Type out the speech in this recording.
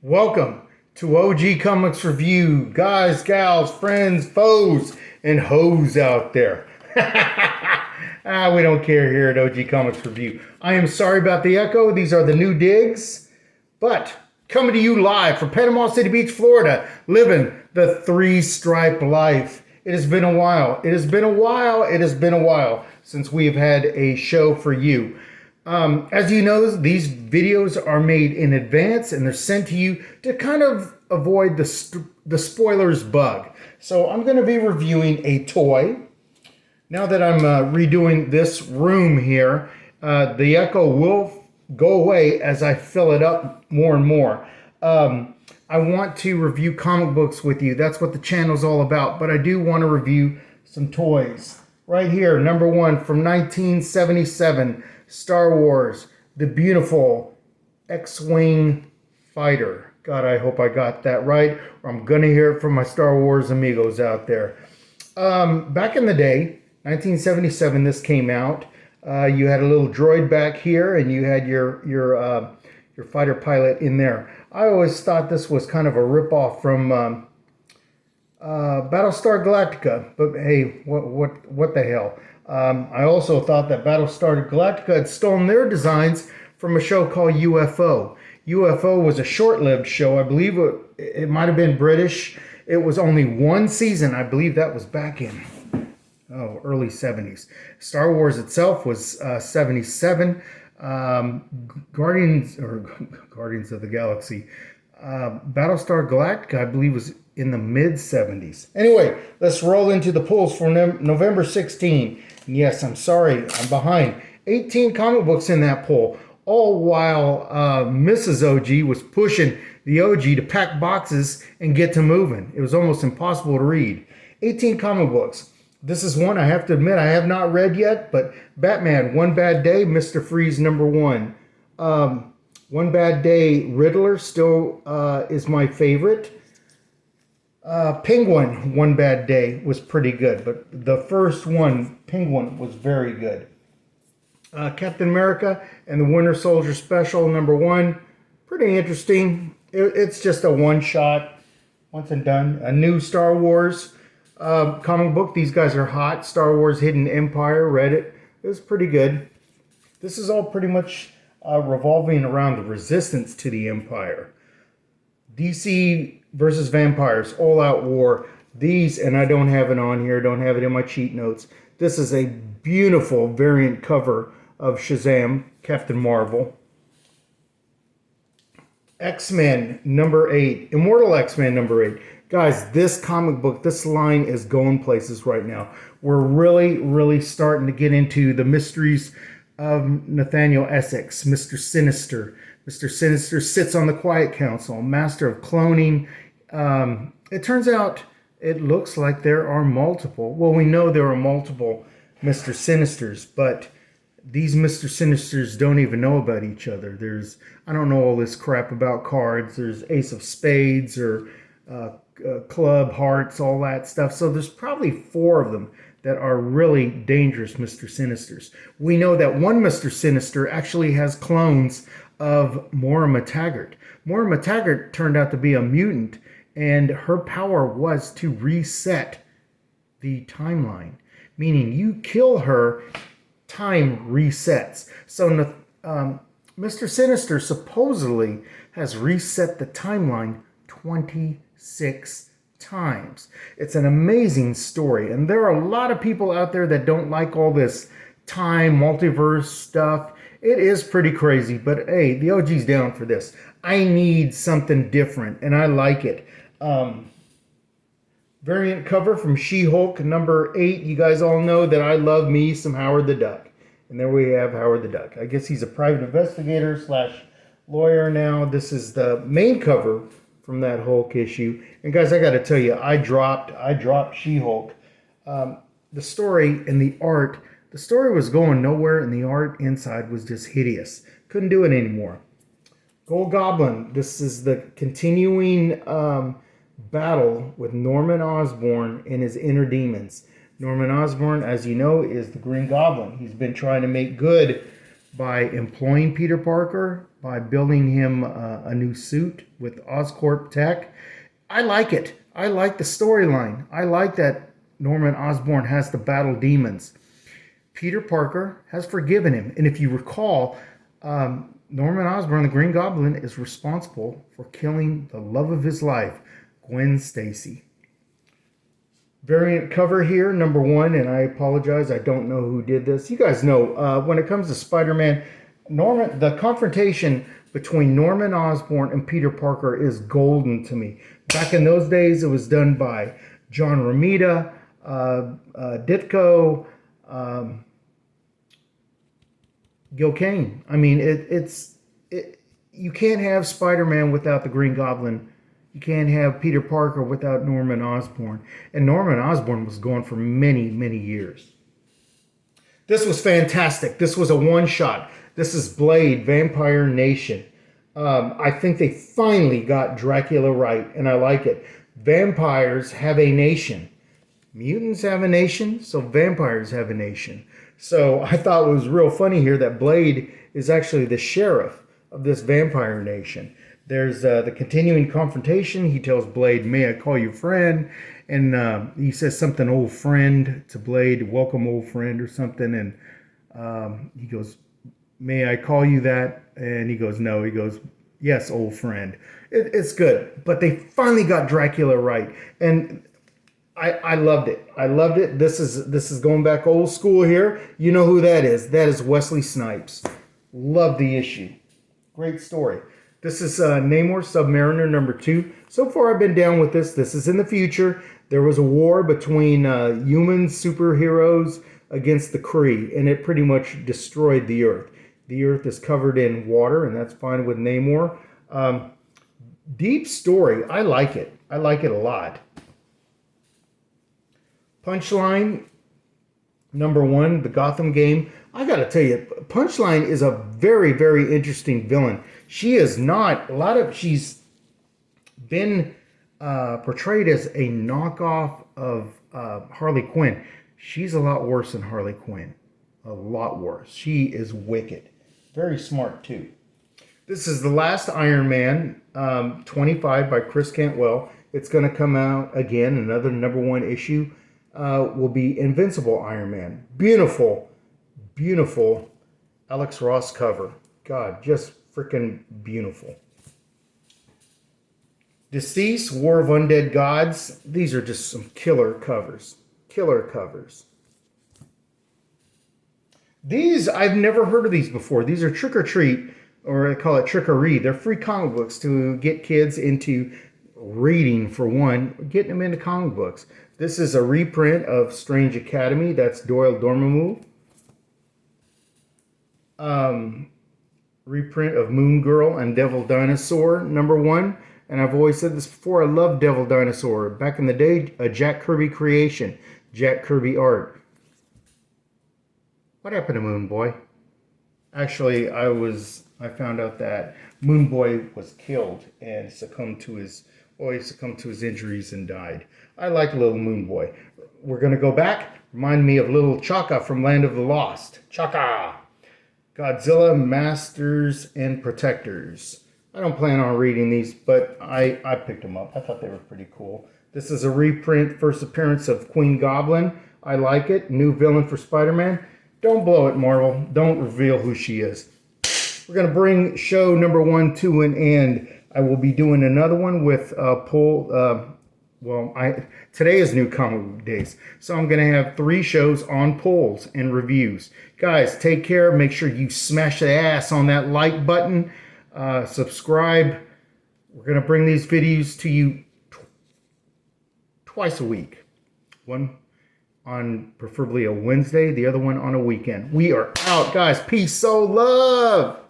Welcome to OG Comics Review, guys, gals, friends, foes, and hoes out there. We don't care here at OG Comics Review. I am sorry about the echo. These are the new digs, but coming to you live from Panama City Beach, Florida, living the three-stripe life. It has been a while. It has been a while. It has been a while since we've had a show for you. As you know, these videos are made in advance and they're sent to you to kind of avoid the spoilers bug. So I'm going to be reviewing a toy. Now that I'm redoing this room here, the echo will go away as I fill it up more and more. I want to review comic books with you. That's what the channel's all about. But I do want to review some toys. Right here, number one from 1977. Star Wars, the beautiful X-Wing fighter. God, I hope I got that right, or I'm going to hear it from my Star Wars amigos out there. Back in the day, 1977, this came out. You had a little droid back here, and you had your fighter pilot in there. I always thought this was kind of a ripoff from Battlestar Galactica, but hey, what the hell? I also thought that Battlestar Galactica had stolen their designs from a show called UFO. UFO was a short-lived show. I believe it might have been British. It was only one season. I believe that was back in early 70s. Star Wars itself was 77. Guardians of the Galaxy. Battlestar Galactica, I believe, was in the mid-70s. Anyway, let's roll into the polls for November 16. And yes, I'm sorry, I'm behind. 18 comic books in that poll, all while Mrs. OG was pushing the OG to pack boxes and get to moving. It was almost impossible to read. 18 comic books. This is one I have to admit I have not read yet, but Batman, One Bad Day, Mr. Freeze, number one. One Bad Day, Riddler still is my favorite. Penguin, One Bad Day was pretty good, but the first one, Penguin, was very good. Captain America and the Winter Soldier Special, number one, pretty interesting. It's just a one-shot, once and done. A new Star Wars comic book. These guys are hot. Star Wars Hidden Empire, read it. It was pretty good. This is all pretty much revolving around the resistance to the Empire. DC versus vampires, all-out war. These, and I don't have it on here, don't have it in my cheat notes. This is a beautiful variant cover of Shazam, Captain Marvel. X-Men number 8, Immortal X-Men number 8. Guys, this comic book, this line is going places right now. We're really starting to get into the mysteries of Nathaniel Essex, Mr. Sinister. Mr. Sinister sits on the Quiet Council, master of cloning. It turns out it looks like there are multiple. Well, we know there are multiple Mr. Sinisters, but these Mr. Sinisters don't even know about each other. I don't know all this crap about cards. There's Ace of Spades or Club Hearts, all that stuff. So there's probably 4 of them that are really dangerous Mr. Sinisters. We know that one Mr. Sinister actually has clones of Moira Taggart. Moira Taggart turned out to be a mutant, and her power was to reset the timeline, meaning you kill her, time resets. So Mr. Sinister supposedly has reset the timeline 26 times. It's an amazing story, and there are a lot of people out there that don't like all this time, multiverse stuff. It is pretty crazy, but hey, the OG's down for this. I need something different, and I like it. Variant cover from She-Hulk number 8. You guys all know that I love me some Howard the Duck. And there we have Howard the Duck. I guess he's a private investigator / lawyer now. This is the main cover from that Hulk issue. And guys, I got to tell you, I dropped She-Hulk. The story and the art, the story was going nowhere, and the art inside was just hideous. Couldn't do it anymore. Gold Goblin. This is the continuing battle with Norman Osborn and his inner demons. Norman Osborn, as you know, is the Green Goblin. He's been trying to make good by employing Peter Parker, by building him a new suit with Oscorp tech. I like it. I like the storyline. I like that Norman Osborn has to battle demons. Peter Parker has forgiven him. And if you recall, Norman Osborn, the Green Goblin, is responsible for killing the love of his life, Gwen Stacy. Variant cover here, number 1, and I apologize, I don't know who did this. You guys know, when it comes to Spider-Man, the confrontation between Norman Osborn and Peter Parker is golden to me. Back in those days, it was done by John Romita, Ditko, Gil Kane. I mean, you can't have Spider-Man without the Green Goblin. You can't have Peter Parker without Norman Osborn. And Norman Osborn was gone for many, many years. This was fantastic. This was a one-shot. This is Blade, Vampire Nation. I think they finally got Dracula right, and I like it. Vampires have a nation. Mutants have a nation, so vampires have a nation. So I thought it was real funny here that Blade is actually the sheriff of this vampire nation. There's the continuing confrontation. He tells Blade, "May I call you friend?" And he says something, "Old friend," to Blade, "Welcome, old friend," or something. And he goes, "May I call you that?" And he goes, "No." He goes, "Yes, old friend." It's good. But they finally got Dracula right. And I loved it. I loved it. This is going back old school here. You know who that is. That is Wesley Snipes. Love the issue. Great story. This is Namor Submariner number 2. So far I've been down with this. This is in the future. There was a war between human superheroes against the Kree, and it pretty much destroyed the Earth. The Earth is covered in water, and that's fine with Namor. Deep story. I like it. I like it a lot. Punchline number 1, the Gotham game. I got to tell you, Punchline is a very, very interesting villain. She is not, she's been portrayed as a knockoff of Harley Quinn. She's a lot worse than Harley Quinn. A lot worse. She is wicked. Very smart, too. This is the last Iron Man, 25 by Chris Cantwell. It's going to come out again. Another number 1 issue will be Invincible Iron Man. Beautiful, beautiful Alex Ross cover. God, just freaking beautiful. Deceased, War of Undead Gods. These are just some killer covers. Killer covers. These, I've never heard of these before. These are Trick or Treat, or they call it Trickery. They're free comic books to get kids into reading, for one, getting them into comic books. This is a reprint of Strange Academy. That's Doyle Dormammu. Reprint of Moon Girl and Devil Dinosaur, number 1. And I've always said this before, I love Devil Dinosaur. Back in the day, a Jack Kirby creation. Jack Kirby art. What happened to Moon Boy? Actually, I found out that Moon Boy was killed and succumbed to his injuries and died. I like little Moon Boy. We're going to go back. Remind me of little Chaka from Land of the Lost. Chaka! Godzilla, Masters, and Protectors. I don't plan on reading these, but I picked them up. I thought they were pretty cool. This is a reprint, first appearance of Queen Goblin. I like it. New villain for Spider-Man. Don't blow it, Marvel. Don't reveal who she is. We're going to bring show number 1 to an end. I will be doing another one with today is New Comic Book Days, so I'm going to have 3 shows on polls and reviews. Guys, take care. Make sure you smash the ass on that like button. Subscribe. We're going to bring these videos to you twice a week. One on preferably a Wednesday, the other one on a weekend. We are out, guys. Peace, soul, love.